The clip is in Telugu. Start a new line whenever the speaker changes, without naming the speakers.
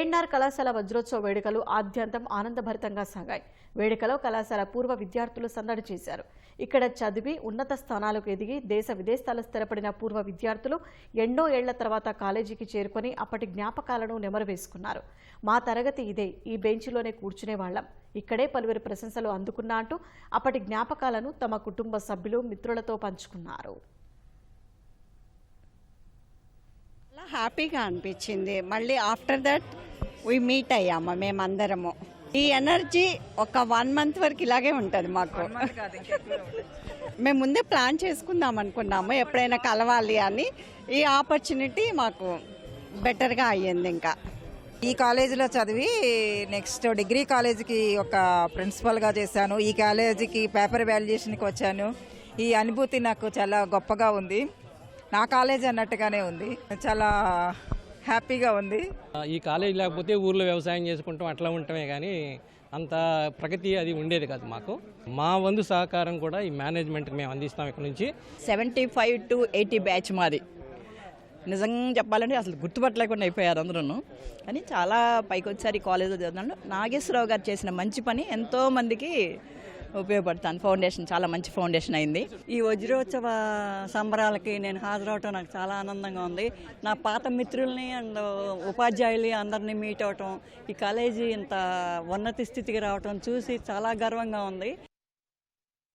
కేఎన్ఆర్ కళాశాల వజ్రోత్సవ వేడుకలు ఆద్యంతం ఆనందభరితంగా సాగాయి. వేడుకలో కళాశాల పూర్వ విద్యార్థులు సందడి చేశారు. ఇక్కడ చదివి ఉన్నత స్థానాలకు ఎదిగి దేశ విదేశాల స్థిరపడిన పూర్వ విద్యార్థులు ఎన్నో ఏళ్ల తర్వాత కాలేజీకి చేరుకొని అప్పటి జ్ఞాపకాలను నెమరువేసుకున్నారు. మా తరగతి ఇదే, ఈ బెంచ్లోనే కూర్చునేవాళ్లం, ఇక్కడే పలువురు ప్రశంసలు అందుకున్నా అంటూ అప్పటి జ్ఞాపకాలను తమ కుటుంబ సభ్యులు మిత్రులతో పంచుకున్నారు.
హ్యాపీగా అనిపించింది. మళ్ళీ ఆఫ్టర్ దట్ వీ మీట్ అయ్యాము మేమందరము. ఈ ఎనర్జీ ఒక 1 month వరకు ఇలాగే ఉంటుంది మాకు. మేము ముందే ప్లాన్ చేసుకుందాం అనుకున్నాము ఎప్పుడైనా కలవాలి అని. ఈ ఆపర్చునిటీ మాకు బెటర్గా అయ్యింది. ఇంకా
ఈ కాలేజీలో చదివి నెక్స్ట్ డిగ్రీ కాలేజీకి ఒక ప్రిన్సిపల్గా చేశాను. ఈ కాలేజీకి పేపర్ వాల్యుయేషన్కి వచ్చాను. ఈ అనుభూతి నాకు చాలా గొప్పగా ఉంది. నా కాలేజ్ అన్నట్టుగానే ఉంది. చాలా హ్యాపీగా ఉంది.
ఈ కాలేజ్ లేకపోతే ఊర్లో వ్యవసాయం చేసుకుంటాం అట్లా ఉండటమే కానీ అంత ప్రగతి అది ఉండేది కాదు మాకు. మా వంతు సహకారం కూడా ఈ మేనేజ్మెంట్కి మేము అందిస్తాం. ఇక్కడ నుంచి
75 to 80 బ్యాచ్ మాది. నిజంగా చెప్పాలంటే అసలు గుర్తుపట్టలేకుండా అయిపోయారు అందరూ. కానీ చాలా పైకి వచ్చారు ఈ కాలేజ్లో చదువుతున్నాను. నాగేశ్వరరావు గారు చేసిన మంచి పని ఎంతో మందికి ఉపయోగపడుతుంది. ఫౌండేషన్ చాలా మంచి ఫౌండేషన్ అయింది.
ఈ వజ్రోత్సవ సంబరాలకి నేను హాజరవటం నాకు చాలా ఆనందంగా ఉంది. నా పాత మిత్రుల్ని అండ్ ఉపాధ్యాయుల్ని అందరినీ మీట్ అవటం, ఈ కాలేజీ ఇంత ఉన్నత స్థితికి రావటం చూసి చాలా గర్వంగా ఉంది.